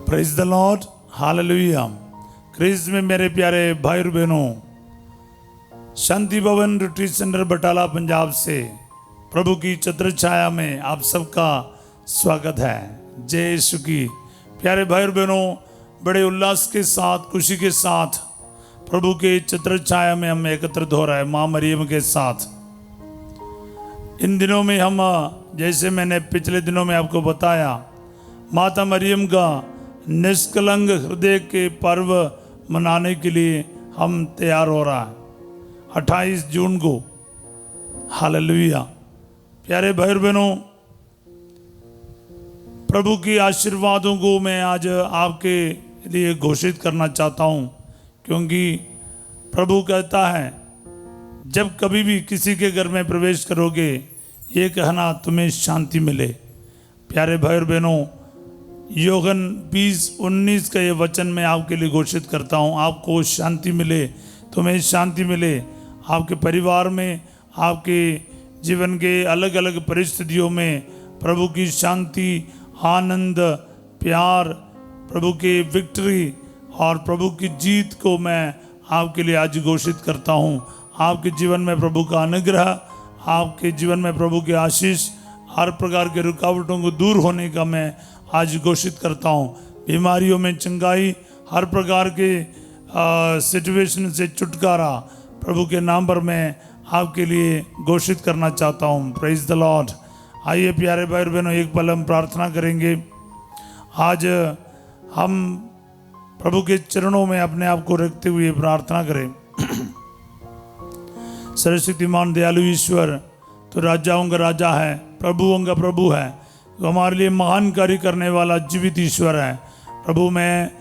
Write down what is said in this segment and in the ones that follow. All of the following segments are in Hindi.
Praise the lord, hallelujah. क्रिस में मेरे प्यारे भाई और बहनों, शांति भवन रिट्रीट सेंटर बटाला पंजाब से प्रभु की छत्र छाया में आप सबका स्वागत है। जय यीशु की। प्यारे भाई और बहनों, बड़े उल्लास के साथ, खुशी के साथ प्रभु के छत्र छाया में हम एकत्रित हो रहे हैं माँ मरियम के साथ। इन दिनों में हम, जैसे मैंने पिछले दिनों में आपको बताया, माता मरियम का निष्कलंक हृदय के पर्व मनाने के लिए हम तैयार हो रहा है 28 जून को। हालेलुया। प्यारे भाई और बहनों, प्रभु की आशीर्वादों को मैं आज आपके लिए घोषित करना चाहता हूँ, क्योंकि प्रभु कहता है जब कभी भी किसी के घर में प्रवेश करोगे ये कहना तुम्हें शांति मिले। प्यारे भाई और बहनों, यूहन्ना 20:19 का ये वचन मैं आपके लिए घोषित करता हूँ। आपको शांति मिले, तुम्हें शांति मिले। आपके परिवार में, आपके जीवन के अलग अलग परिस्थितियों में प्रभु की शांति, आनंद, प्यार, प्रभु की विक्ट्री और प्रभु की जीत को मैं आपके लिए आज घोषित करता हूँ। आपके जीवन में प्रभु का अनुग्रह, आपके जीवन में प्रभु की आशीष, हर प्रकार के रुकावटों को दूर होने का मैं आज घोषित करता हूँ। बीमारियों में चंगाई, हर प्रकार के सिचुएशन से छुटकारा प्रभु के नाम पर मैं आपके लिए घोषित करना चाहता हूँ। Praise the Lord. आइए प्यारे भाई और बहनों, एक पल हम प्रार्थना करेंगे। आज हम प्रभु के चरणों में अपने आप को रखते हुए प्रार्थना करें। सर्वशक्तिमान दयालु ईश्वर, तो राजाओं का राजा है, प्रभुओं का प्रभु है, तो हमारे लिए महान कार्य करने वाला जीवित ईश्वर है। प्रभु, मैं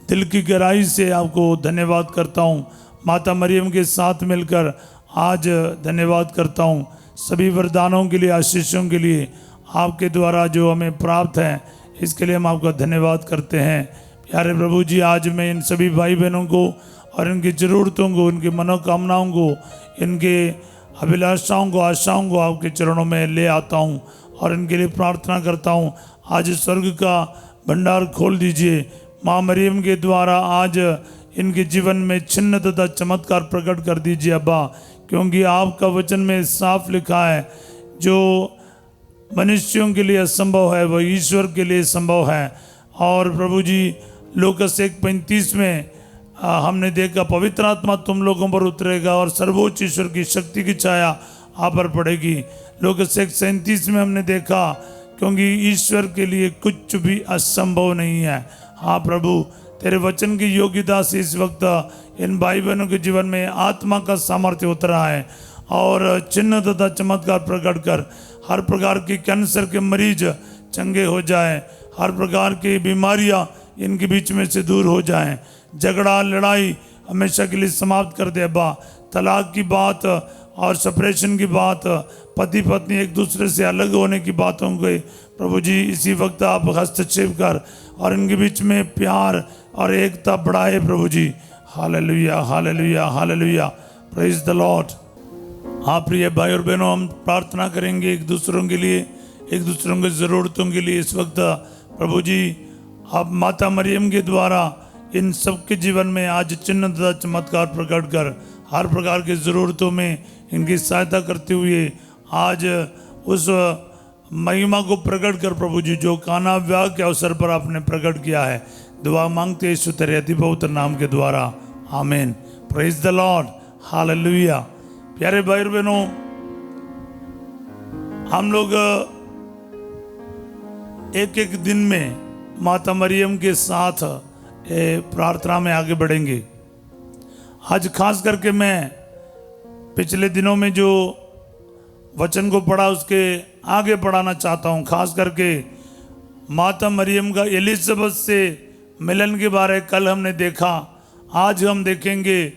दिल की गहराई से आपको धन्यवाद करता हूँ। माता मरियम के साथ मिलकर आज धन्यवाद करता हूँ सभी वरदानों के लिए, आशीषों के लिए, आपके द्वारा जो हमें प्राप्त है, इसके लिए हम आपका धन्यवाद करते हैं। प्यारे प्रभु जी, आज मैं इन सभी भाई बहनों को और इनकी ज़रूरतों को, इनकी मनोकामनाओं को, इनके अभिलाषाओं को, आशाओं को आपके चरणों में ले आता हूँ और इनके लिए प्रार्थना करता हूँ। आज स्वर्ग का भंडार खोल दीजिए। माँ मरियम के द्वारा आज इनके जीवन में चिन्ह तथा चमत्कार प्रकट कर दीजिए अब्बा, क्योंकि आपका वचन में साफ लिखा है, जो मनुष्यों के लिए असंभव है वह ईश्वर के लिए संभव है। और प्रभु जी, लूकास 1:35 में हमने देखा, पवित्र आत्मा तुम लोगों पर उतरेगा और सर्वोच्च ईश्वर की शक्ति की छाया आप पर पड़ेगी। लूकास 1:37 में हमने देखा, क्योंकि ईश्वर के लिए कुछ भी असंभव नहीं है। हाँ प्रभु, तेरे वचन की योग्यता से इस वक्त इन भाई बहनों के जीवन में आत्मा का सामर्थ्य उतरा है और चिन्ह तथा चमत्कार प्रकट कर हर प्रकार की कैंसर के मरीज चंगे हो जाएं, हर प्रकार की बीमारियां इनके बीच में से दूर हो जाएं, झगड़ा लड़ाई हमेशा के लिए समाप्त कर दे अब्बा। तलाक की बात और सेपरेशन की बात, पति पत्नी एक दूसरे से अलग होने की बातों को प्रभु जी इसी वक्त आप हस्तक्षेप कर और इनके बीच में प्यार और एकता बढ़ाए प्रभु जी। Hallelujah, hallelujah, hallelujah. Praise the lord. हाँ प्रिय भाई और बहनों, हम प्रार्थना करेंगे एक दूसरों के लिए, एक दूसरों की ज़रूरतों के लिए। इस वक्त प्रभु जी, आप माता मरियम के द्वारा इन सबके जीवन में आज चिन्ह तथा चमत्कार प्रकट कर हर प्रकार की ज़रूरतों में इनकी सहायता करते हुए आज उस महिमा को प्रकट कर प्रभु जी, जो काना विवाह के अवसर पर आपने प्रकट किया है। दुआ मांगते यीशु तेरे अति पवित्र नाम के द्वारा, आमीन। Praise the lord, hallelujah. प्यारे भाई और बहनों, हम लोग एक एक दिन में माता मरियम के साथ प्रार्थना में आगे बढ़ेंगे। आज खास करके मैं पिछले दिनों में जो वचन को पढ़ा उसके आगे पढ़ाना चाहता हूँ। खास करके माता मरियम का एलिजाबेथ से मिलन के बारे कल हमने देखा। आज हम देखेंगे,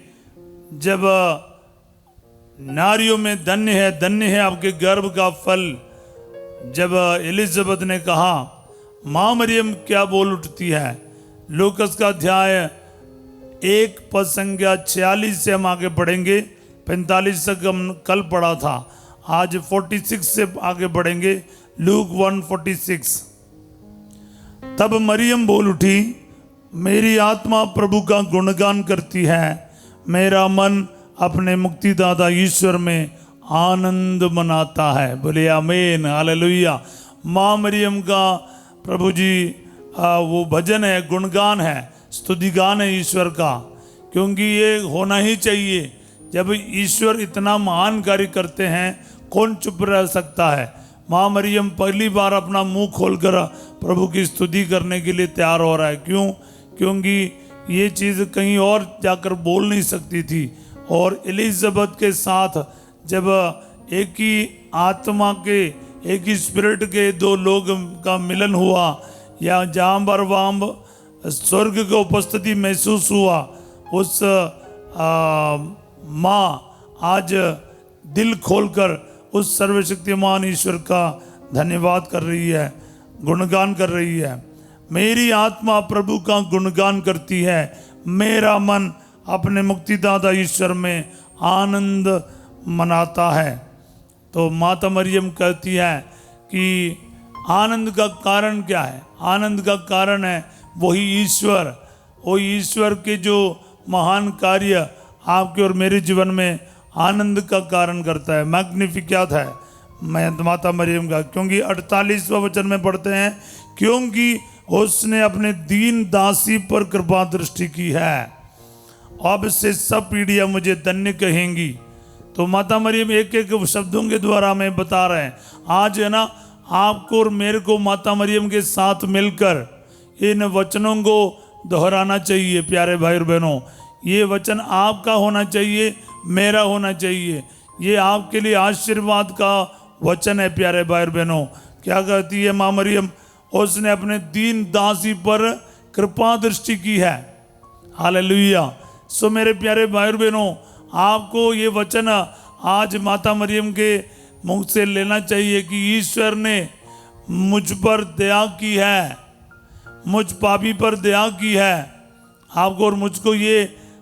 जब नारियों में धन्य है आपके गर्भ का फल, जब एलिजाबेथ ने कहा, माँ मरियम क्या बोल उठती है। लूकास का अध्याय 1 पद संख्या 46 से हम आगे पढ़ेंगे। 45 तक हम कल पढ़ा था, आज 46 से आगे बढ़ेंगे। लूक 1:46। तब मरियम बोल उठी, मेरी आत्मा प्रभु का गुणगान करती है, मेरा मन अपने मुक्तिदाता ईश्वर में आनंद मनाता है। बोले आमीन, हालेलुया। माँ मरियम का प्रभु जी वो भजन है, गुणगान है, स्तुतिगान है ईश्वर का, क्योंकि ये होना ही चाहिए। जब ईश्वर इतना महान कार्य करते हैं, कौन चुप रह सकता है। माँ मरियम पहली बार अपना मुंह खोलकर प्रभु की स्तुति करने के लिए तैयार हो रहा है। क्यों? क्योंकि ये चीज़ कहीं और जाकर बोल नहीं सकती थी। और एलिजाबेथ के साथ जब एक ही आत्मा के, एक ही स्पिरिट के दो लोग का मिलन हुआ, या जहाँ पर वहाँ स्वर्ग की उपस्थिति महसूस हुआ, उस माँ आज दिल खोलकर उस सर्वशक्तिमान ईश्वर का धन्यवाद कर रही है, गुणगान कर रही है। मेरी आत्मा प्रभु का गुणगान करती है, मेरा मन अपने मुक्तिदाता ईश्वर में आनंद मनाता है। तो माता मरियम कहती है कि आनंद का कारण क्या है? आनंद का कारण है वही ईश्वर, वो ईश्वर के जो महान कार्य आपके और मेरे जीवन में आनंद का कारण करता है। मैग्निफिकेट है माता मरियम का, क्योंकि 48वां वचन में पढ़ते हैं, क्योंकि उसने अपने दीन दासी पर कृपा दृष्टि की है, अब से सब पीढ़ियां मुझे धन्य कहेंगी। तो माता मरियम एक एक शब्दों के द्वारा हमें बता रहे हैं। आज है ना, आपको और मेरे को माता मरियम के साथ मिलकर इन वचनों को दोहराना चाहिए। प्यारे भाई और बहनों, ये वचन आपका होना चाहिए, मेरा होना चाहिए। ये आपके लिए आशीर्वाद का वचन है। प्यारे भाई और बहनों, क्या कहती है माँ मरियम? उसने अपने दीन दासी पर कृपा दृष्टि की है। हालेलुया। सो मेरे प्यारे भाई और बहनों, आपको ये वचन आज माता मरियम के मुख से लेना चाहिए कि ईश्वर ने मुझ पर दया की है, मुझ पापी पर दया की है। आपको और मुझको ये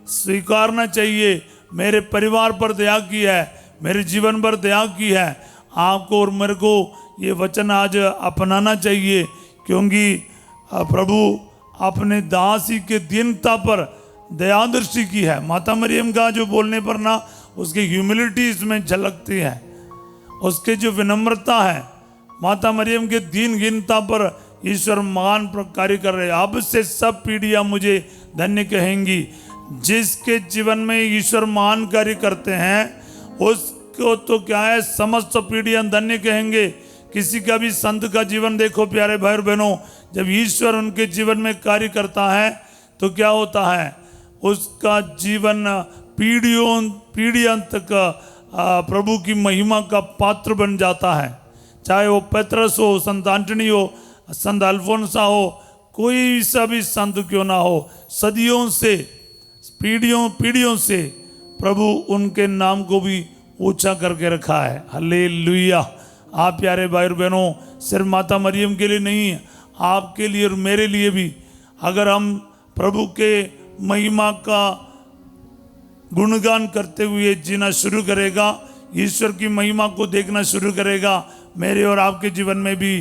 स्वीकारना चाहिए, मेरे परिवार पर दया की है, मेरे जीवन पर दया की है। आपको और मेरे को ये वचन आज अपनाना चाहिए, क्योंकि प्रभु अपने दासी के दीनता पर दया दृष्टि की है। माता मरियम का जो बोलने पर ना, उसकी ह्यूमिलिटी इसमें झलकती है, उसके जो विनम्रता है। माता मरियम के दीनहीनता पर ईश्वर महान कार्य कर रहे हैं। अब से सब पीढ़ियां मुझे धन्य कहेंगी। जिसके जीवन में ईश्वर महान कार्य करते हैं, उसको तो क्या है, समस्त पीढ़ियां धन्य कहेंगे। किसी का भी संत का जीवन देखो प्यारे भाई और बहनों, जब ईश्वर उनके जीवन में कार्य करता है तो क्या होता है, उसका जीवन पीढ़ियों तक प्रभु की महिमा का पात्र बन जाता है। चाहे वो पेत्रस हो, संत एंटनी हो, संत अल्फोंसा हो, कोई सा भी संत क्यों ना हो, सदियों से, पीढ़ियों से प्रभु उनके नाम को भी ऊंचा करके रखा है। हालेलुया। आप प्यारे भाई और बहनों, सिर्फ माता मरियम के लिए नहीं, आपके लिए और मेरे लिए भी, अगर हम प्रभु के महिमा का गुणगान करते हुए जीना शुरू करेगा, ईश्वर की महिमा को देखना शुरू करेगा, मेरे और आपके जीवन में भी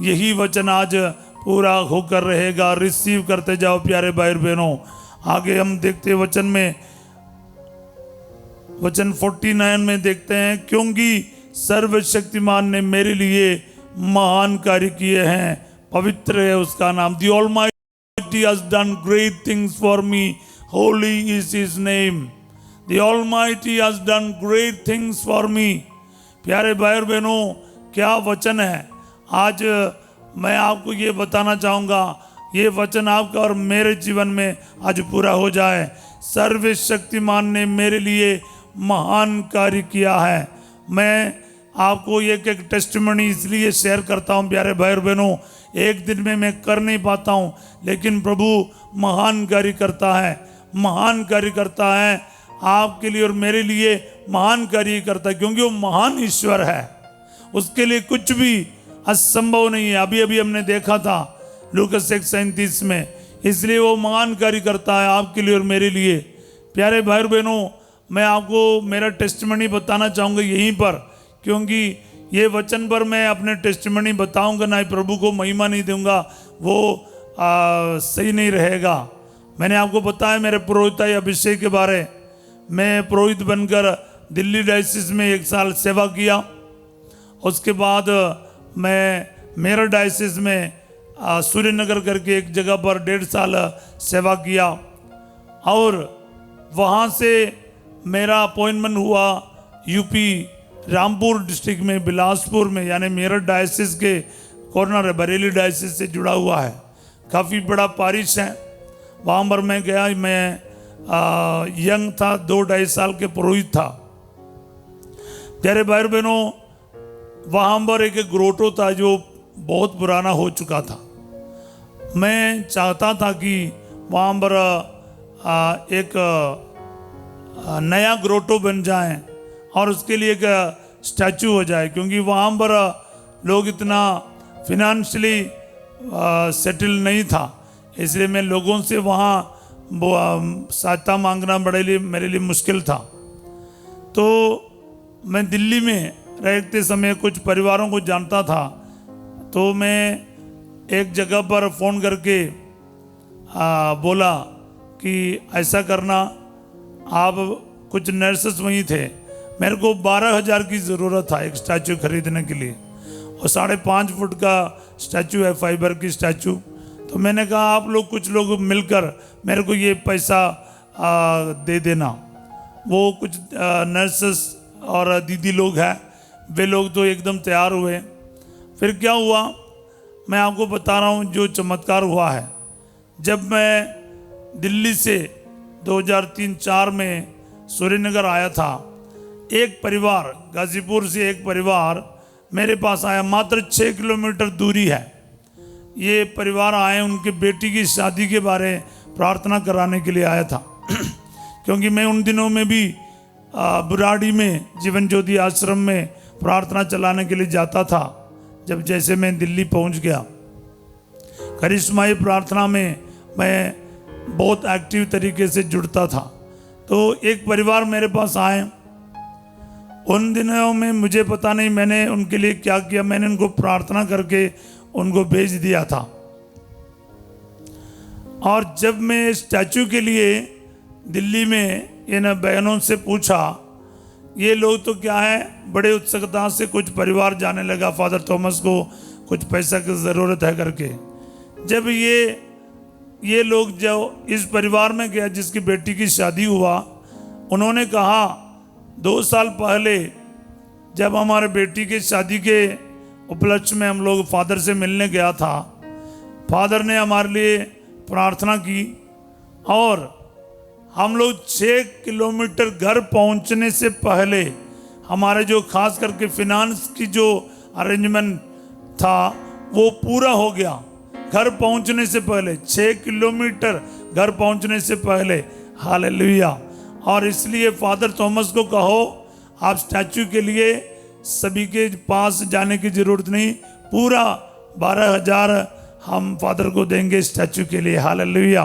यही वचन आज पूरा होकर रहेगा। रिसीव करते जाओ प्यारे भाई और बहनों। आगे हम देखते वचन में, वचन 49 में देखते हैं, क्योंकि सर्वशक्तिमान ने मेरे लिए महान कार्य किए हैं, पवित्र है उसका नाम। The almighty has done great things for me, Holi is his name. The almighty has done great things for me. प्यारे भाई और बहनों, क्या वचन है। आज मैं आपको ये बताना चाहूँगा, ये वचन आपका और मेरे जीवन में आज पूरा हो जाए। सर्वशक्तिमान ने मेरे लिए महान कार्य किया है। मैं आपको एक एक टेस्टिमनी इसलिए शेयर करता हूँ प्यारे भाई और बहनों, एक दिन में मैं कर नहीं पाता हूँ, लेकिन प्रभु महान कार्य करता है, महान कार्य करता है। आपके लिए और मेरे लिए महान कार्य करता है, क्योंकि वो महान ईश्वर है, उसके लिए कुछ भी असंभव नहीं है। अभी अभी हमने देखा था लूकास 1:37 में, इसलिए वो महान कार्य करता है आपके लिए और मेरे लिए। प्यारे भाई और बहनों, मैं आपको मेरा टेस्टिमनी बताना चाहूँगा यहीं पर, क्योंकि ये वचन पर मैं अपने टेस्टिमनी बताऊंगा ना, प्रभु को महिमा नहीं दूंगा, वो सही नहीं रहेगा। मैंने आपको बताया मेरे पुरोहिताई अभिषेक के बारे। मैं पुरोहित बनकर दिल्ली डायसिस में 1 साल सेवा किया। उसके बाद मैं मेरठ डायसिस में सूर्यनगर करके एक जगह पर 1.5 साल सेवा किया और वहाँ से मेरा अपॉइंटमेंट हुआ यूपी रामपुर डिस्ट्रिक्ट में बिलासपुर में, यानी मेरठ डायसिस के कॉर्नर है, बरेली डायसिस से जुड़ा हुआ है। काफ़ी बड़ा पारिश है। वहाँ पर मैं गया। मैं यंग था, 2-2.5 साल के पुरोहित था। प्यारे भाई बहनों, वहाँ पर एक ग्रोटो था जो बहुत पुराना हो चुका था। मैं चाहता था कि वहाँ पर एक नया ग्रोटो बन जाए और उसके लिए एक स्टैचू हो जाए, क्योंकि वहाँ पर लोग इतना फिनेंशियली सेटल नहीं था। इसलिए मैं लोगों से वहाँ सहायता मांगना मेरे लिए मुश्किल था। तो मैं दिल्ली में रहते समय कुछ परिवारों को जानता था। तो मैं एक जगह पर फ़ोन करके बोला कि ऐसा करना, आप कुछ नर्सेस वहीं थे, मेरे को 12,000 की ज़रूरत था एक स्टैचू खरीदने के लिए, और 5.5 फुट का स्टैचू है, फाइबर की स्टैचू। तो मैंने कहा आप लोग कुछ लोग मिलकर मेरे को ये पैसा दे देना। वो कुछ नर्सेस और दीदी लोग हैं, वे लोग तो एकदम तैयार हुए। फिर क्या हुआ, मैं आपको बता रहा हूँ जो चमत्कार हुआ है। जब मैं दिल्ली से 2003-4 में सूर्यनगर आया था, एक परिवार, गाजीपुर से एक परिवार मेरे पास आया। मात्र 6 किलोमीटर दूरी है। ये परिवार आए, उनके बेटी की शादी के बारे प्रार्थना कराने के लिए आया था क्योंकि मैं उन दिनों में भी बुराड़ी में जीवन ज्योति आश्रम में प्रार्थना चलाने के लिए जाता था। जब जैसे मैं दिल्ली पहुंच गया, करिश्माई प्रार्थना में मैं बहुत एक्टिव तरीके से जुड़ता था। तो एक परिवार मेरे पास आए। उन दिनों में मुझे पता नहीं मैंने उनके लिए क्या किया, मैंने उनको प्रार्थना करके उनको भेज दिया था। और जब मैं स्टैचू के लिए दिल्ली में इन बहनों से पूछा, ये लोग तो क्या है, बड़े उत्सुकता से कुछ परिवार जाने लगा फादर थॉमस को कुछ पैसा की ज़रूरत है करके। जब ये लोग जो इस परिवार में गया जिसकी बेटी की शादी हुआ, उन्होंने कहा 2 साल पहले जब हमारे बेटी की शादी के उपलक्ष्य में हम लोग फादर से मिलने गया था, फादर ने हमारे लिए प्रार्थना की और हम लोग 6 किलोमीटर घर पहुंचने से पहले हमारे जो खास करके फिनांस की जो अरेंजमेंट था वो पूरा हो गया। घर पहुंचने से पहले 6 किलोमीटर घर पहुंचने से पहले, हालेलुया। और इसलिए फादर थॉमस को कहो आप स्टैचू के लिए सभी के पास जाने की ज़रूरत नहीं, पूरा 12,000 हम फादर को देंगे स्टैचू के लिए, हालेलुया।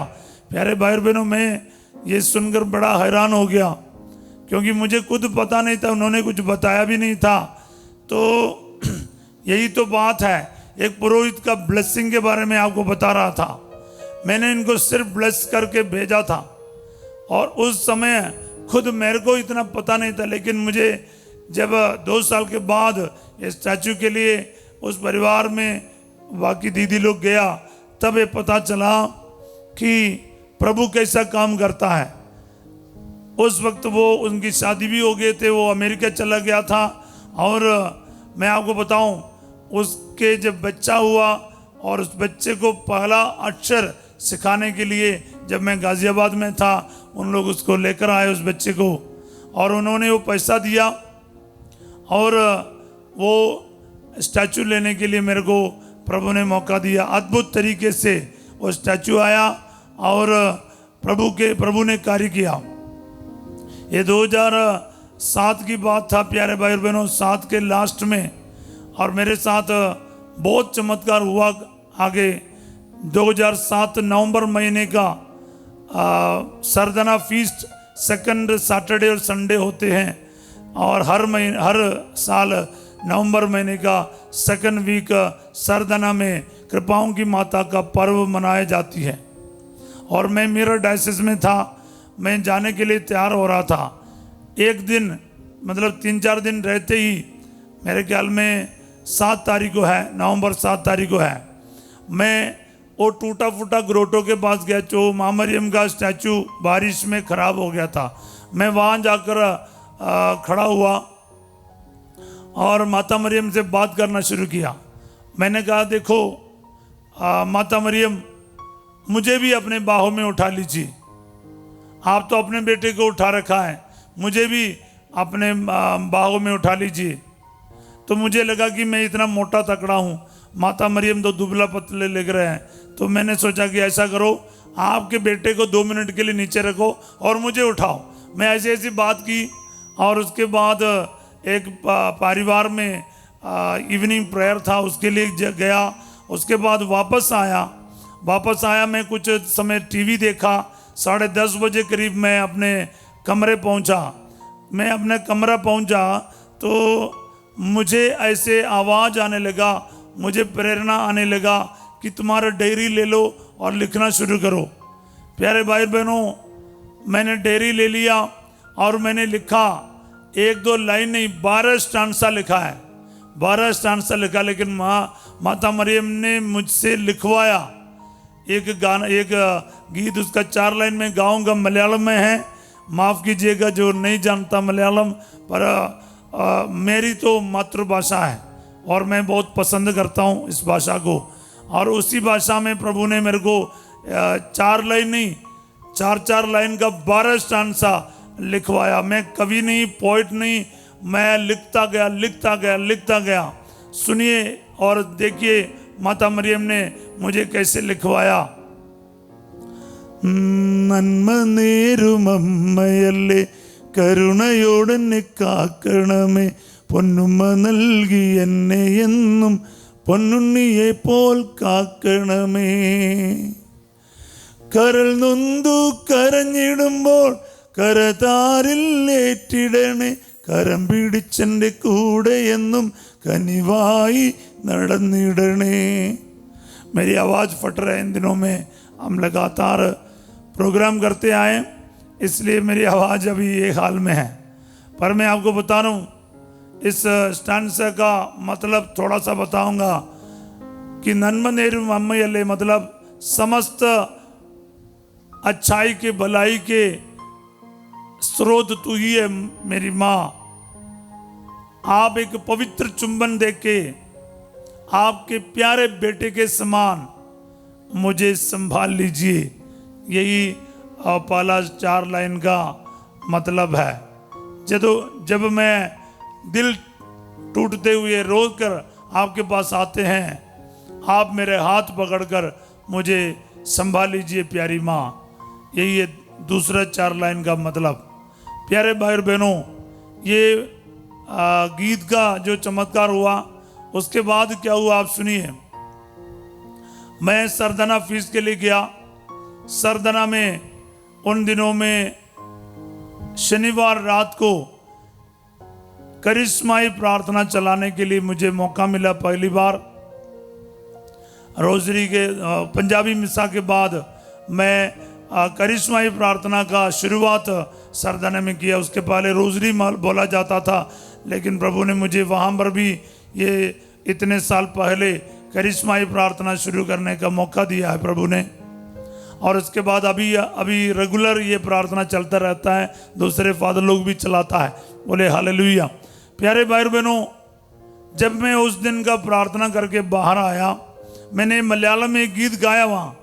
प्यारे भाई बहनों, मैं ये सुनकर बड़ा हैरान हो गया क्योंकि मुझे खुद पता नहीं था, उन्होंने कुछ बताया भी नहीं था। तो यही तो बात है, एक पुरोहित का ब्लेसिंग के बारे में आपको बता रहा था। मैंने इनको सिर्फ ब्लेस करके भेजा था और उस समय खुद मेरे को इतना पता नहीं था, लेकिन मुझे जब 2 साल के बाद ये स्टैचू के लिए उस परिवार में बाकी दीदी लोग गया, तब ये पता चला कि प्रभु कैसा काम करता है। उस वक्त वो उनकी शादी भी हो गए थे, वो अमेरिका चला गया था। और मैं आपको बताऊं, उसके जब बच्चा हुआ और उस बच्चे को पहला अक्षर सिखाने के लिए जब मैं गाज़ियाबाद में था, उन लोग उसको लेकर आए उस बच्चे को, और उन्होंने वो पैसा दिया और वो स्टैचू लेने के लिए मेरे को प्रभु ने मौका दिया। अद्भुत तरीके से वो स्टैचू आया और प्रभु ने कार्य किया। ये 2007 की बात था प्यारे भाई और बहनों, 7 के लास्ट में, और मेरे साथ बहुत चमत्कार हुआ। आगे 2007 नवंबर महीने का सरदना फीस्ट 2nd सैटरडे और संडे होते हैं, और हर साल नवंबर महीने का 2nd वीक सरदना में कृपाओं की माता का पर्व मनाई जाती है। और मैं मिरर डायसिस में था, मैं जाने के लिए तैयार हो रहा था। एक दिन मतलब 3-4 दिन रहते ही, मेरे ख्याल में 7 तारीख को है, नवंबर 7 तारीख को है, मैं वो टूटा फूटा ग्रोटो के पास गया जो माँ मरियम का स्टैचू बारिश में ख़राब हो गया था। मैं वहाँ जाकर खड़ा हुआ और माता मरियम से बात करना शुरू किया। मैंने कहा, देखो माता मरियम, मुझे भी अपने बाहों में उठा लीजिए। आप तो अपने बेटे को उठा रखा है, मुझे भी अपने बाहों में उठा लीजिए। तो मुझे लगा कि मैं इतना मोटा तकड़ा हूँ, माता मरियम तो दुबला पतले लग रहे हैं। तो मैंने सोचा कि ऐसा करो, आपके बेटे को 2 मिनट के लिए नीचे रखो और मुझे उठाओ। मैं ऐसी ऐसी बात की और उसके बाद एक परिवार में इवनिंग प्रेयर था, उसके लिए गया। उसके बाद वापस आया। मैं कुछ समय टीवी देखा। 10:30 बजे करीब मैं अपने कमरे पहुंचा। मैं अपने कमरा पहुंचा तो मुझे ऐसे आवाज़ आने लगा, मुझे प्रेरणा आने लगा कि तुम्हारा डायरी ले लो और लिखना शुरू करो। प्यारे भाई बहनों, मैंने डायरी ले लिया और मैंने लिखा। 1-2 लाइन नहीं, 12 स्टांसा लिखा है, 12 स्टांसा लिखा। लेकिन माता मरियम ने मुझसे लिखवाया एक गाना, एक गीत, उसका 4 लाइन में गाऊंगा, मलयालम में है। माफ़ कीजिएगा जो नहीं जानता मलयालम, पर मेरी तो मातृभाषा है और मैं बहुत पसंद करता हूँ इस भाषा को। और उसी भाषा में प्रभु ने मेरे को 4 लाइन नहीं, 4 लाइन का 12 स्टांसा लिखवाया। मैं कवि नहीं, पोइट नहीं, मैं लिखता गया। सुनिए और देखिए माता मरियम ने मुझे कैसे लिखवाया। നന്മ നേരുമമ്മയല്ലേ കരുണയോടെന്നെ കാക്കണമേ പൊന്നുമ്മ നൽകി എന്നെ എന്നും പൊന്നുണ്ണിയെ പോൽ കാക്കണമേ കരൾ നൊന്തു കരഞ്ഞിടുമ്പോൾ കരതാരിൽ ഏറ്റിടണേ കരം പിടിച്ചെൻ്റെ കൂടെ എന്നും കനിവായി നടന്നിടണേ। मेरी आवाज़ फट रहा है इन दिनों में, हम लगातार प्रोग्राम करते आए, इसलिए मेरी आवाज़ अभी ये हाल में है। पर मैं आपको बता रहा हूँ, इस स्टांसा का मतलब थोड़ा सा बताऊंगा कि नन्म नेरु मम्मयल्ले मतलब समस्त अच्छाई के, भलाई के स्रोत तू ही है मेरी माँ। आप एक पवित्र चुंबन देके आपके प्यारे बेटे के समान मुझे संभाल लीजिए। यही पहला 4 लाइन का मतलब है। जब मैं दिल टूटते हुए रो कर आपके पास आते हैं, आप मेरे हाथ पकड़कर मुझे संभाल लीजिए प्यारी माँ। यही है दूसरा 4 लाइन का मतलब। प्यारे भाई और बहनों, ये गीत का जो चमत्कार हुआ, उसके बाद क्या हुआ आप सुनिए। मैं सरदना फीस के लिए गया। सरदना में उन दिनों में शनिवार रात को करिश्माई प्रार्थना चलाने के लिए मुझे मौका मिला। पहली बार रोजरी के पंजाबी मिसा के बाद मैं करिश्माई प्रार्थना का शुरुआत सरदना में किया। उसके पहले रोजरी बोला जाता था, लेकिन प्रभु ने मुझे वहाँ पर भी ये इतने साल पहले करिश्माई प्रार्थना शुरू करने का मौका दिया है प्रभु ने। और उसके बाद अभी रेगुलर ये प्रार्थना चलता रहता है, दूसरे फादर लोग भी चलाता है। बोले हालेलुया। प्यारे भाई बहनों, जब मैं उस दिन का प्रार्थना करके बाहर आया, मैंने मलयालम में एक गीत गाया, वहाँ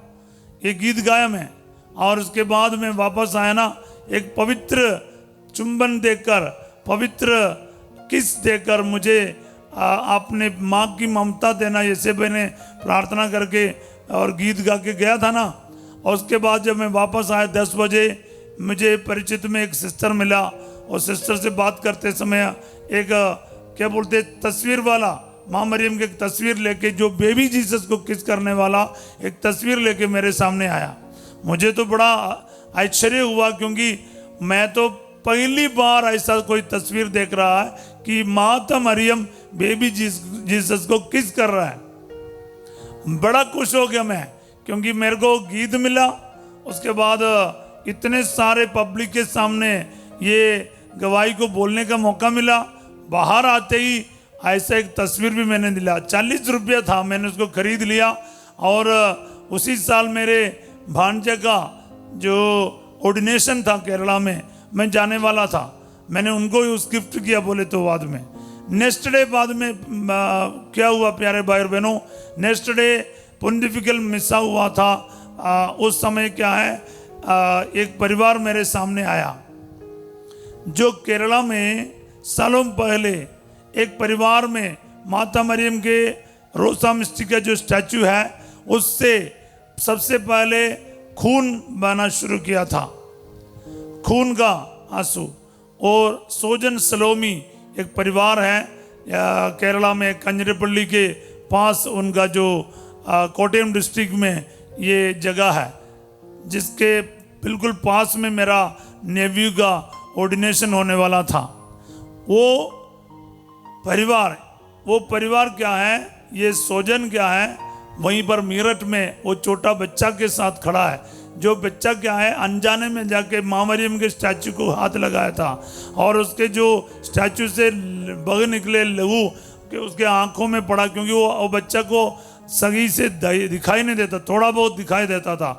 एक गीत गाया मैं। और उसके बाद मैं वापस आया ना, एक पवित्र चुंबन देकर, पवित्र किस देकर मुझे अपने माँ की ममता देना, जैसे मैंने प्रार्थना करके और गीत गा के गया था ना। और उसके बाद जब मैं वापस आया 10 बजे, मुझे परिचित में एक सिस्टर मिला और सिस्टर से बात करते समय एक क्या बोलते तस्वीर वाला, माँ मरियम की एक तस्वीर लेके, जो बेबी जीसस को किस करने वाला एक तस्वीर लेके मेरे सामने आया। मुझे तो बड़ा आश्चर्य हुआ, क्योंकि मैं तो पहली बार ऐसा कोई तस्वीर देख रहा है कि माता मरियम बेबी जीसस को किस कर रहा है। बड़ा खुश हो गया मैं, क्योंकि मेरे को गीत मिला। उसके बाद इतने सारे पब्लिक के सामने ये गवाही को बोलने का मौका मिला। बाहर आते ही ऐसा एक तस्वीर भी मैंने दिला, 40 रुपया था, मैंने उसको खरीद लिया। और उसी साल मेरे भांजे का जो ऑर्डिनेशन था केरला में, मैं जाने वाला था, मैंने उनको ही उस गिफ्ट किया बोले तो बाद में। नेक्स्ट डे बाद में क्या हुआ प्यारे भाई और बहनों, नेक्स्ट डे पोंटिफिकल मिसा हुआ था। उस समय क्या है, एक परिवार मेरे सामने आया जो केरला में सालों पहले एक परिवार में माता मरियम के रोसा मिस्टी का जो स्टैचू है उससे सबसे पहले खून बहना शुरू किया था, खून का आंसू। और सोजन सलोमी एक परिवार है केरला में, कंजरेपल्ली के पास, उनका जो कोट्टयम डिस्ट्रिक्ट में ये जगह है, जिसके बिल्कुल पास में मेरा नेव्यू का ऑर्डिनेशन होने वाला था। वो परिवार क्या है, ये सोजन क्या है, वहीं पर मीरठ में वो छोटा बच्चा के साथ खड़ा है, जो बच्चा क्या है अनजाने में जाके माँ मरियम के स्टैचू को हाथ लगाया था और उसके जो स्टैचू से बग निकले लहू कि उसके आंखों में पड़ा, क्योंकि वो बच्चा को सही से दिखाई नहीं देता, थोड़ा बहुत दिखाई देता था।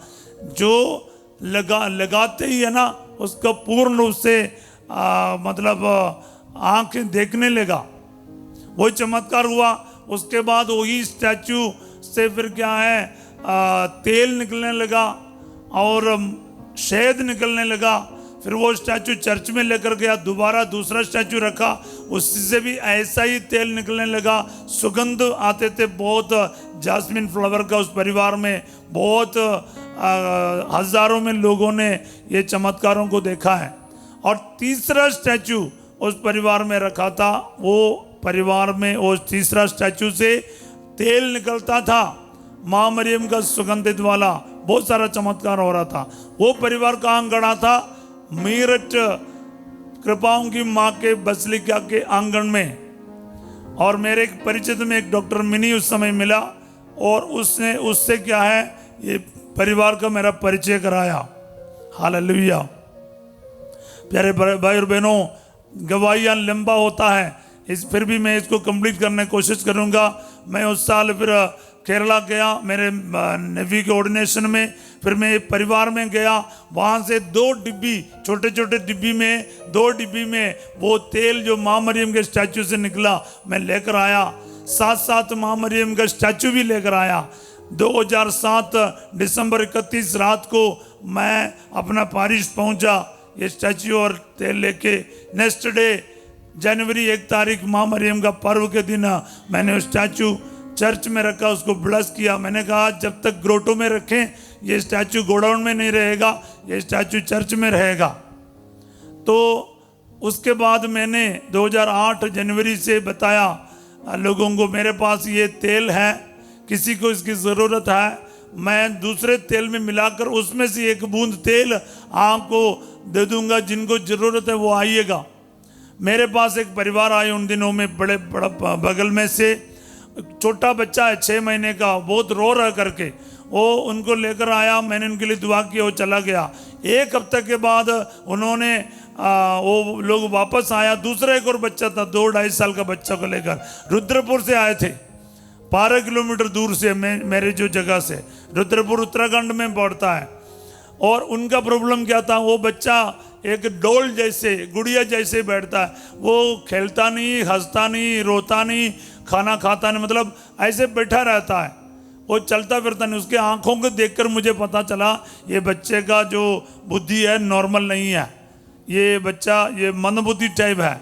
जो लगाते ही है ना, उसका पूर्ण रूप से मतलब आंखें देखने लगा, वही चमत्कार हुआ। उसके बाद वही स्टैचू से फिर क्या है तेल निकलने लगा और शहद निकलने लगा। फिर वो स्टैचू चर्च में लेकर गया, दोबारा दूसरा स्टैचू रखा, उससे भी ऐसा ही तेल निकलने लगा, सुगंध आते थे बहुत, जास्मिन फ्लावर का। उस परिवार में बहुत हजारों में लोगों ने ये चमत्कारों को देखा है। और तीसरा स्टैचू उस परिवार में रखा था, वो परिवार में वो तीसरा स्टैचू से तेल निकलता था, माँ मरियम का सुगंधित वाला, बहुत सारा चमत्कार हो रहा था। वो परिवार कहाँ गड़ा था, मीरठ कृपाओं की माँ के बसलिका के आंगन में। और मेरे एक परिचित में एक डॉक्टर मिनी उस समय मिला और उससे क्या है ये परिवार का मेरा परिचय कराया। हालेलुया। प्यारे भाई और बहनों, गवाहियाँ लंबा होता है, फिर भी मैं इसको कंप्लीट करने की कोशिश करूँगा। मैं उस साल फिर केरला गया मेरे नेवी के ऑर्डिनेशन में, फिर मैं परिवार में गया, वहाँ से 2 डिब्बी, छोटे छोटे डिब्बी में 2 डिब्बी में वो तेल जो माँ मरियम के स्टैचू से निकला मैं लेकर आया। साथ साथ माँ मरियम का स्टैचू भी लेकर आया। 2007 दिसंबर 31 रात को मैं अपना पारिश पहुँचा ये स्टैचू और तेल लेके। नेक्स्ट डे जनवरी 1 तारीख माँ मरियम का पर्व के दिन मैंने स्टैचू चर्च में रखा, उसको ब्लेस किया। मैंने कहा जब तक ग्रोटो में रखें, ये स्टैचू गोडाउन में नहीं रहेगा, ये स्टैचू चर्च में रहेगा। तो उसके बाद मैंने 2008 जनवरी से बताया लोगों को मेरे पास ये तेल है, किसी को इसकी ज़रूरत है, मैं दूसरे तेल में मिलाकर उसमें से एक बूंद तेल आपको दे दूंगा, जिनको ज़रूरत है वो आइएगा। मेरे पास एक परिवार आए उन दिनों में, बड़ा बगल में से छोटा बच्चा है 6 महीने का, बहुत रो रहा करके, वो उनको लेकर आया, मैंने उनके लिए दुआ की, वो चला गया। 1 हफ्ते के बाद उन्होंने वो लोग वापस आया, दूसरा एक और बच्चा था 2-2.5 साल का बच्चा को लेकर, रुद्रपुर से आए थे, 12 किलोमीटर दूर से, मेरे जो जगह से। रुद्रपुर उत्तराखंड में पड़ता है। और उनका प्रॉब्लम क्या था, वो बच्चा एक डोल जैसे, गुड़िया जैसे बैठता है, वो खेलता नहीं, हंसता नहीं, रोता नहीं, खाना खाता नहीं, मतलब ऐसे बैठा रहता है, वो चलता फिरता नहीं। उसके आंखों को देखकर मुझे पता चला ये बच्चे का जो बुद्धि है नॉर्मल नहीं है, ये बच्चा ये मंदबुद्धि टाइप है।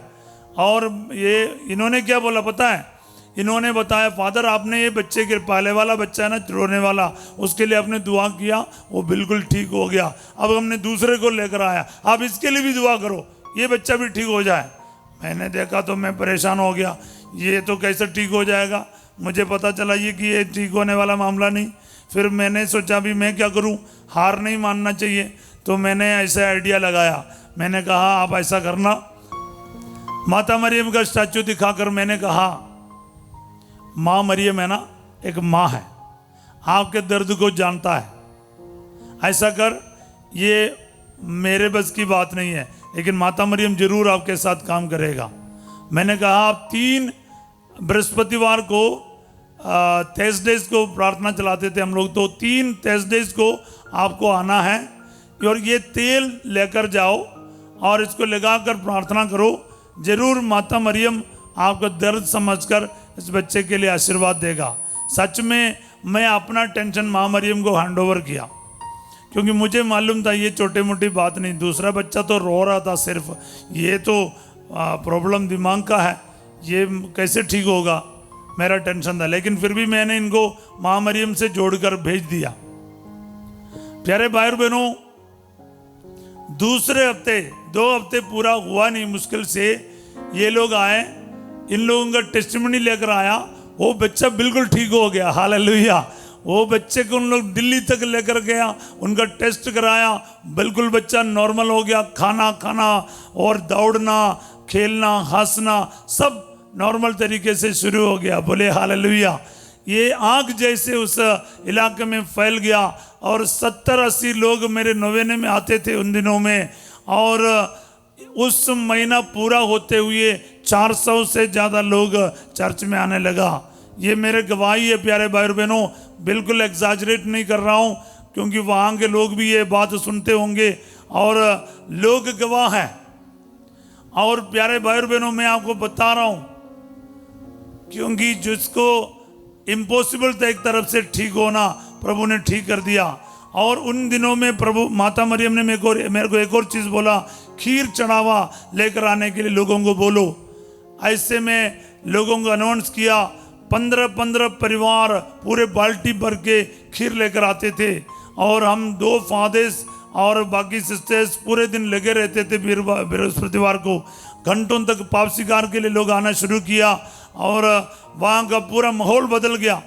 और ये इन्होंने क्या बोला पता है, इन्होंने बताया फादर आपने ये बच्चे के पहले वाला बच्चा है ना रोने वाला, उसके लिए आपने दुआ किया, वो बिल्कुल ठीक हो गया। अब हमने दूसरे को लेकर आया, आप इसके लिए भी दुआ करो, ये बच्चा भी ठीक हो जाए। मैंने देखा तो मैं परेशान हो गया, ये तो कैसे ठीक हो जाएगा। मुझे पता चला ये कि ये ठीक होने वाला मामला नहीं। फिर मैंने सोचा भी मैं क्या करूं, हार नहीं मानना चाहिए। तो मैंने ऐसा आइडिया लगाया, मैंने कहा आप ऐसा करना, माता मरियम का स्टैचू दिखाकर मैंने कहा माँ मरियम है ना, एक माँ है, आपके दर्द को जानता है, ऐसा कर। ये मेरे बस की बात नहीं है, लेकिन माता मरियम जरूर आपके साथ काम करेगा। मैंने कहा आप 3 बृहस्पतिवार को थर्सडेज को प्रार्थना चलाते थे हम लोग, तो 3 थर्सडेज को आपको आना है और ये तेल लेकर जाओ और इसको लगाकर प्रार्थना करो। जरूर माता मरियम आपका दर्द समझकर इस बच्चे के लिए आशीर्वाद देगा। सच में मैं अपना टेंशन माँ मरियम को हैंड ओवर किया, क्योंकि मुझे मालूम था ये छोटी मोटी बात नहीं। दूसरा बच्चा तो रो रहा था सिर्फ, ये तो प्रॉब्लम दिमाग का है, ये कैसे ठीक होगा, मेरा टेंशन था। लेकिन फिर भी मैंने इनको माँ मरियम से जोड़कर भेज दिया। प्यारे भाई और बहनों, दूसरे हफ्ते 2 हफ्ते पूरा हुआ नहीं, मुश्किल से ये लोग आए, इन लोगों का टेस्टिमनी लेकर आया, वो बच्चा बिल्कुल ठीक हो गया। हालेलुया। वो बच्चे को उन लोग दिल्ली तक लेकर गया, उनका टेस्ट कराया, बिल्कुल बच्चा नॉर्मल हो गया। खाना खाना और दौड़ना, खेलना, हंसना सब नॉर्मल तरीके से शुरू हो गया। बोले हालेलुया। ये आग जैसे उस इलाके में फैल गया और 70-80 लोग मेरे नवेने में आते थे उन दिनों में, और उस महीना पूरा होते हुए 400 से ज़्यादा लोग चर्च में आने लगा। ये मेरे गवाही है प्यारे भाई और बहनों, बिल्कुल एग्जैजरेट नहीं कर रहा हूँ, क्योंकि वहाँ के लोग भी ये बात सुनते होंगे और लोग गवाह हैं। और प्यारे भाई और बहनों, मैं आपको बता रहा हूँ, क्योंकि जिसको इम्पॉसिबल था एक तरफ से ठीक होना, प्रभु ने ठीक कर दिया। और उन दिनों में प्रभु माता मरियम ने मेरे को एक और चीज़ बोला, खीर चढ़ावा लेकर आने के लिए लोगों को बोलो। ऐसे में लोगों को अनाउंस किया, 15-15 परिवार पूरे बाल्टी भर के खीर लेकर आते थे, और हम 2 फादर्स और बाकी सिस्टर्स पूरे दिन लगे रहते थे। बृहस्पतिवार को घंटों तक पाप शिकार के लिए लोग आना शुरू किया, और वहाँ का पूरा माहौल बदल गया।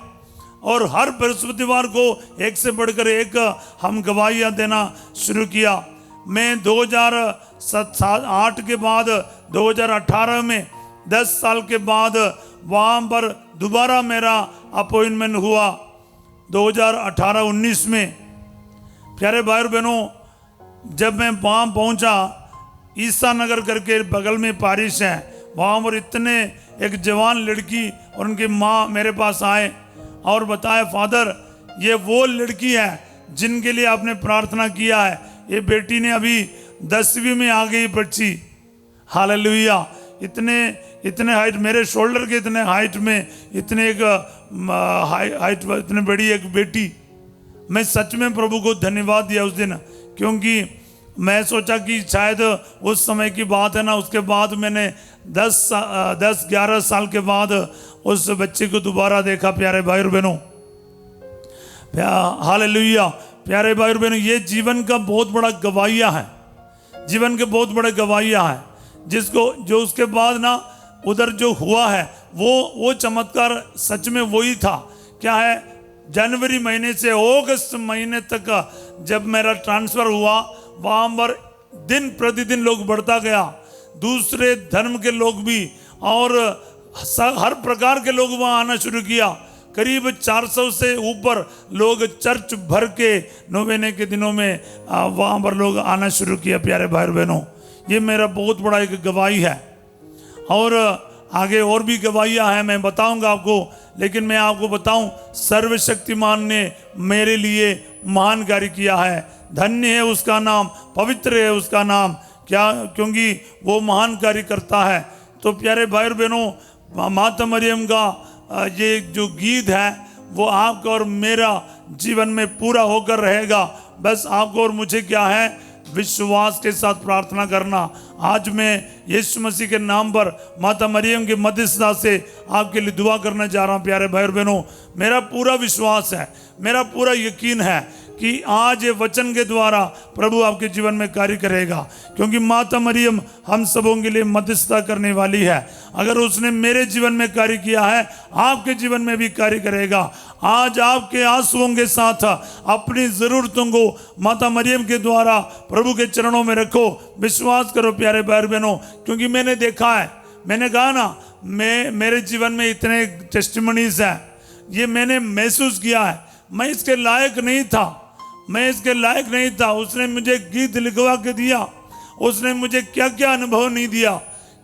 और हर बृहस्पतिवार को एक से बढ़कर एक हम गवाहियाँ देना शुरू किया। मैं 2008 के बाद 2018 में 10 साल के बाद वहाँ पर दोबारा मेरा अपॉइंटमेंट हुआ 2018-19 में। प्यारे भाई और बहनों, जब मैं वहाँ पहुँचा, ईसा नगर करके बगल में पारिश है, वहाँ पर इतने एक जवान लड़की और उनकी माँ मेरे पास आए और बताया, फादर ये वो लड़की है जिनके लिए आपने प्रार्थना किया है, ये बेटी ने अभी 10वीं में आ गई बच्ची। हालेलुया। इतने हाइट, मेरे शोल्डर के इतने हाइट में इतने एक हाइट इतने बड़ी एक बेटी। मैं सच में प्रभु को धन्यवाद दिया उस दिन, क्योंकि मैं सोचा कि शायद उस समय की बात है ना। उसके बाद मैंने 10-11 साल के बाद उस बच्चे को दोबारा देखा। प्यारे भाई और बहनों, हालेलुया। प्यारे भाई और बहनों, ये जीवन का बहुत बड़ा गवाहिया है, जीवन के बहुत बड़े गवाहिया है, जो उसके बाद ना उधर जो हुआ है वो चमत्कार सच में वही था। क्या है, जनवरी महीने से अगस्त महीने तक जब मेरा ट्रांसफ़र हुआ, वहाँ पर दिन प्रतिदिन लोग बढ़ता गया, दूसरे धर्म के लोग भी और हर प्रकार के लोग वहाँ आना शुरू किया। करीब 400 से ऊपर लोग चर्च भर के नोवेने के दिनों में वहाँ पर लोग आना शुरू किया। प्यारे भाई बहनों, ये मेरा बहुत बड़ा एक गवाही है, और आगे और भी गवाहियाँ हैं, मैं बताऊंगा आपको। लेकिन मैं आपको बताऊं, सर्वशक्तिमान ने मेरे लिए महान कार्य किया है। धन्य है उसका नाम, पवित्र है उसका नाम, क्या, क्योंकि वो महान कार्य करता है। तो प्यारे भाई और बहनों, माता मरियम का ये जो गीत है वो आपका और मेरा जीवन में पूरा होकर रहेगा। बस आपको और मुझे क्या है, विश्वास के साथ प्रार्थना करना। आज मैं यीशु मसीह के नाम पर माता मरियम की मध्यस्थता से आपके लिए दुआ करना चाह रहा हूँ। प्यारे भाई और बहनों, मेरा पूरा विश्वास है, मेरा पूरा यकीन है कि आज ये वचन के द्वारा प्रभु आपके जीवन में कार्य करेगा, क्योंकि माता मरियम हम सबों के लिए मध्यस्थता करने वाली है। अगर उसने मेरे जीवन में कार्य किया है, आपके जीवन में भी कार्य करेगा। आज आपके आंसुओं के साथ अपनी ज़रूरतों को माता मरियम के द्वारा प्रभु के चरणों में रखो। विश्वास करो प्यारे भाई बहनों, क्योंकि मैंने देखा है, मैंने कहा ना, मेरे जीवन में इतने टेस्टिमनीज हैं, ये मैंने महसूस किया है। मैं इसके लायक नहीं था, मैं इसके लायक नहीं था। उसने मुझे गीत लिखवा के दिया, उसने मुझे क्या क्या अनुभव नहीं दिया,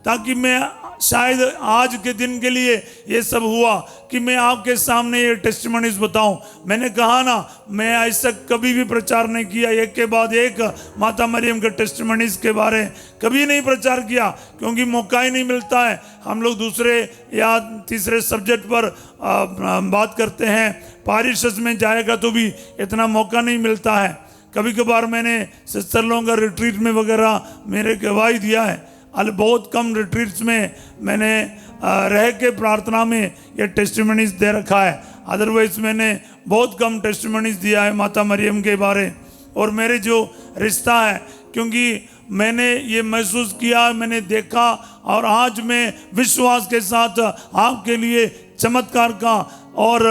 ताकि मैं शायद आज के दिन के लिए ये सब हुआ कि मैं आपके सामने ये टेस्टिमनीज बताऊं। मैंने कहा ना, मैं ऐसा कभी भी प्रचार नहीं किया, एक के बाद एक माता मरियम के टेस्टिमनीज के बारे कभी नहीं प्रचार किया, क्योंकि मौका ही नहीं मिलता है। हम लोग दूसरे या तीसरे सब्जेक्ट पर बात करते हैं, पारिशस में जाएगा तो भी इतना मौका नहीं मिलता है। कभी कभार मैंने सिस्टर लोगों का रिट्रीट में वगैरह मेरे गवाही दिया है, बहुत कम रिट्रीट्स में मैंने रह के प्रार्थना में ये टेस्टिमनीज दे रखा है। अदरवाइज मैंने बहुत कम टेस्टिमनीज दिया है माता मरियम के बारे। और मेरे जो रिश्ता है, क्योंकि मैंने ये महसूस किया, मैंने देखा, और आज मैं विश्वास के साथ आपके लिए चमत्कार का और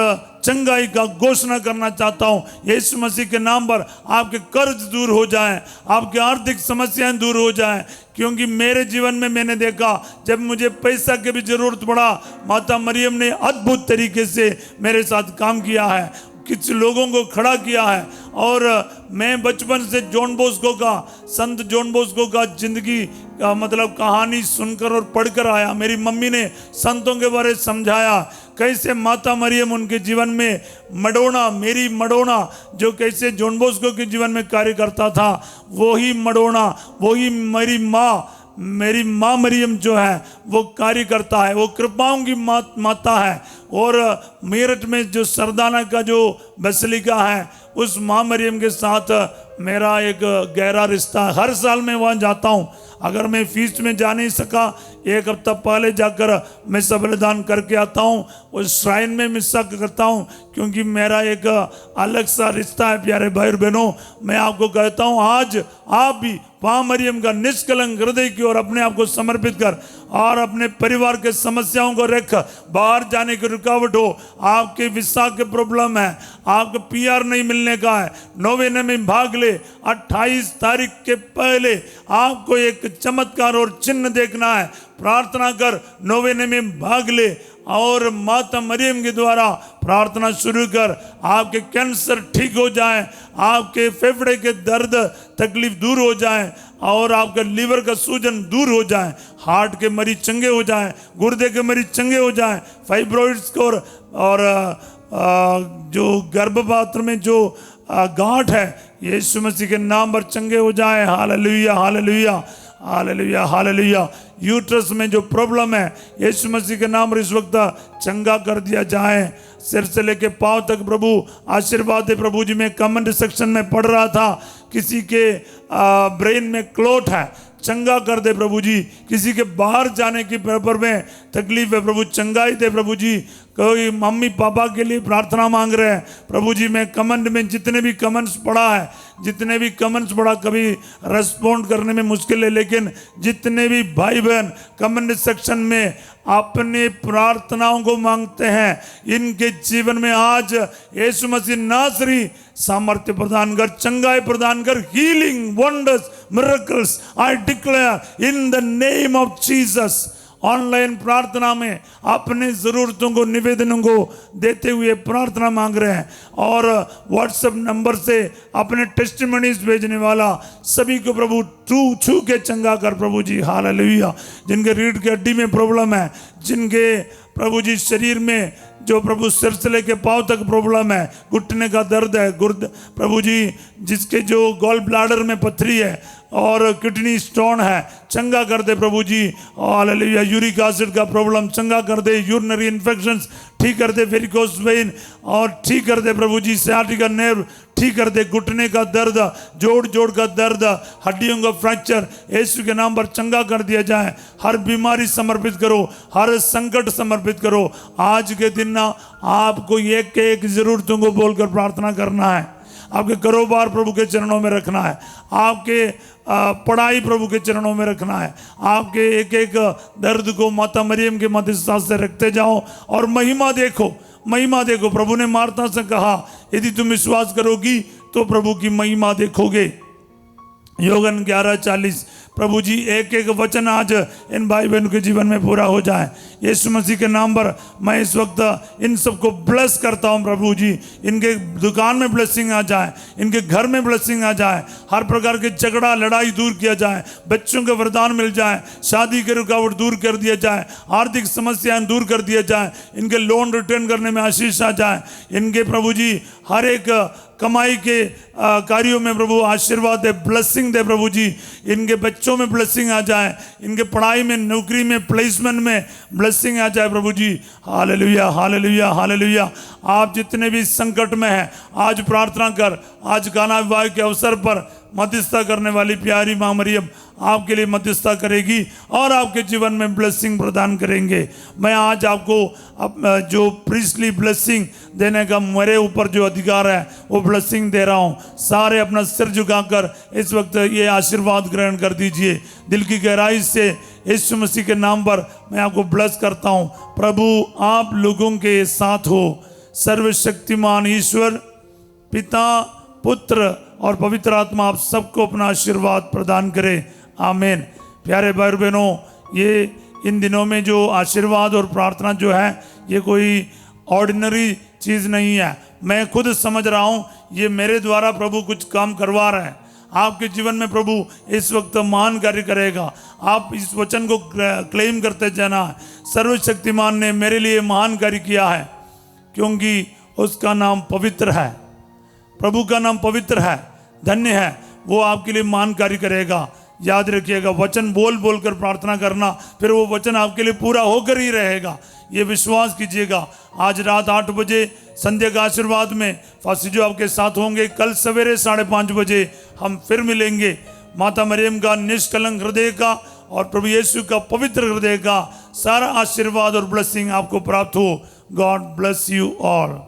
चंगाई का घोषणा करना चाहता हूँ। यीशु मसीह के नाम पर आपके कर्ज दूर हो जाएं, आपकी आर्थिक समस्याएं दूर हो जाएं, क्योंकि मेरे जीवन में मैंने देखा जब मुझे पैसा की भी जरूरत पड़ा, माता मरियम ने अद्भुत तरीके से मेरे साथ काम किया है, कुछ लोगों को खड़ा किया है। और मैं बचपन से जॉन बोस्को का, संत जॉन बोस्को का जिंदगी का मतलब कहानी सुनकर और पढ़कर आया। मेरी मम्मी ने संतों के बारे में समझाया, कैसे माता मरियम उनके जीवन में मडोना, मेरी मडोना जो कैसे जॉन बोस्को के जीवन में कार्य करता था, वही मडोना, वही मेरी माँ मरियम जो है वो कार्य करता है। वो कृपाओं की माता है। और मेरठ में जो सरदाना का जो बसलिका है, उस माँ मरियम के साथ मेरा एक गहरा रिश्ता है। हर साल मैं वहाँ जाता हूँ। अगर मैं फीस में जा नहीं सका, एक हफ्ता पहले जाकर मैं बलिदान करके आता हूँ, उस श्राइन में मिस्सा करता हूँ, क्योंकि मेरा एक अलग सा रिश्ता है। प्यारे भाई और बहनों, मैं आपको कहता हूँ, आज आप भी माँ मरियम का निष्कलंक हृदय की ओर अपने आप को समर्पित कर और अपने परिवार के समस्याओं को रख। बाहर जाने की रुकावट हो, आपके वीसा के प्रॉब्लम है, आपको पीआर नहीं मिलने का है, नौवेने में भाग ले। 28 तारीख के पहले आपको एक चमत्कार और चिन्ह देखना है। प्रार्थना कर, नौवेने में भाग ले और माता मरियम के द्वारा प्रार्थना शुरू कर। आपके कैंसर ठीक हो जाए, आपके फेफड़े के दर्द तकलीफ दूर हो जाए, और आपका लीवर का सूजन दूर हो जाए, हार्ट के मरीज चंगे हो जाए, गुर्दे के मरीज चंगे हो जाए, फाइब्रॉइड्स को और जो गर्भपात्र में जो गांठ है, यीशु मसीह के नाम पर चंगे हो जाए। Hallelujah, hallelujah, hallelujah, hallelujah. Uterus में जो प्रॉब्लम है, यीशु मसीह के नाम पर इस वक्त चंगा कर दिया जाए। सिर से लेके पांव तक प्रभु आशीर्वाद दे। प्रभु जी, मैं कमेंट सेक्शन में पढ़ रहा था, किसी के ब्रेन में क्लोट है, चंगा कर दे प्रभु जी। किसी के बाहर जाने की पेपर में तकलीफ है, प्रभु चंगाई दे प्रभु जी। कोई मम्मी पापा के लिए प्रार्थना मांग रहे हैं, प्रभु जी मैं कमेंट में जितने भी कमेंट्स पढ़ा है, जितने भी कमेंट्स पढ़ा, कभी रेस्पॉन्ड करने में मुश्किल है, लेकिन जितने भी भाई बहन कमेंट सेक्शन में अपने प्रार्थनाओं को मांगते हैं, इनके जीवन में आज यीशु मसीह नासरी सामर्थ्य प्रदान कर, चंगाई प्रदान कर, healing wonders miracles I declare in the name of Jesus. Online प्रार्थना में अपने ज़रूरतों को, निवेदनों को देते हुए प्रार्थना मांग रहे हैं, और व्हाट्सएप नंबर से अपने टेस्टिमनीज भेजने वाला सभी को प्रभु छू के चंगा कर प्रभु जी। हालेलुया। जिनके रीढ़ की हड्डी में प्रॉब्लम है, जिनके प्रभु जी शरीर में जो प्रभु सिर से लेके पांव तक प्रॉब्लम है, घुटने का दर्द है, प्रभु जी जिसके जो गॉल ब्लैडर में पथरी है और किडनी स्टोन है, चंगा कर दे प्रभु जी। हालेलुया। यूरिक एसिड का प्रॉब्लम चंगा कर दे, यूरिनरी इन्फेक्शंस ठीक कर दे, वेरिकोस वेन और ठीक कर दे प्रभु जी, सयाटिका नर्व ठीक कर दे, घुटने का दर्द, जोड़ का दर्द, हड्डियों का फ्रैक्चर यीशु के नाम पर चंगा कर दिया जाए। हर बीमारी समर्पित करो, हर संकट समर्पित करो। आज के दिन ना आपको एक एक जरूरतों को बोलकर प्रार्थना करना है। आपके कारोबार प्रभु के चरणों में रखना है, आपके पढ़ाई प्रभु के चरणों में रखना है, आपके एक एक दर्द को माता मरियम के मदद से रखते जाओ और महिमा देखो, महिमा देखो। प्रभु ने मार्था से कहा, यदि तुम विश्वास करोगी तो प्रभु की महिमा देखोगे। योगन 11:40। प्रभु जी एक एक वचन आज इन भाई बहनों के जीवन में पूरा हो जाए। यीशु मसीह के नाम पर मैं इस वक्त इन सबको ब्लेस करता हूं प्रभु जी। इनके दुकान में ब्लेसिंग आ जाए, इनके घर में ब्लेसिंग आ जाए, हर प्रकार के झगड़ा लड़ाई दूर किया जाए, बच्चों के वरदान मिल जाए, शादी के रुकावट दूर कर दिया जाए, आर्थिक समस्याएं दूर कर दिया जाए, इनके लोन रिटर्न करने में आशीष आ जाए, इनके प्रभु जी हर एक कमाई के कार्यों में प्रभु आशीर्वाद दे, ब्लेसिंग दे प्रभु जी। इनके बच्चों में ब्लेसिंग आ जाए, इनके पढ़ाई में, नौकरी में, प्लेसमेंट में ब्लेसिंग आ जाए प्रभु जी। Hallelujah hallelujah hallelujah. आप जितने भी संकट में हैं आज प्रार्थना कर, आज गाना विवाह के अवसर पर मध्यस्थता करने वाली प्यारी माँ मरियम आपके लिए मध्यस्थता करेगी और आपके जीवन में ब्लेसिंग प्रदान करेंगे। मैं आज आपको जो प्रीस्टली ब्लेसिंग देने का मेरे ऊपर जो अधिकार है वो ब्लेसिंग दे रहा हूँ। सारे अपना सिर झुकाकर इस वक्त ये आशीर्वाद ग्रहण कर दीजिए। दिल की गहराई से यीशु मसीह के नाम पर मैं आपको ब्लेस करता हूँ। प्रभु आप लोगों के साथ हो। सर्वशक्तिमान ईश्वर पिता, पुत्र और पवित्र आत्मा आप सबको अपना आशीर्वाद प्रदान करे। आमीन। प्यारे भाई बहनों, ये इन दिनों में जो आशीर्वाद और प्रार्थना जो है ये कोई ऑर्डिनरी चीज़ नहीं है। मैं खुद समझ रहा हूँ ये मेरे द्वारा प्रभु कुछ काम करवा रहे हैं। आपके जीवन में प्रभु इस वक्त महान कार्य करेगा। आप इस वचन को क्लेम करते जाना। सर्वशक्तिमान ने मेरे लिए महान कार्य किया है क्योंकि उसका नाम पवित्र है। प्रभु का नाम पवित्र है, धन्य है। वो आपके लिए महान कार्य करेगा। याद रखिएगा, वचन बोल बोल कर प्रार्थना करना, फिर वो वचन आपके लिए पूरा होकर ही रहेगा। ये विश्वास कीजिएगा। आज रात 8 बजे संध्या का आशीर्वाद में फासी जो आपके साथ होंगे। कल सवेरे 5:30 बजे हम फिर मिलेंगे। माता मरियम का निष्कलंक हृदय का और प्रभु यीशु का पवित्र हृदय का सारा आशीर्वाद और ब्लेसिंग आपको प्राप्त हो। God bless you all.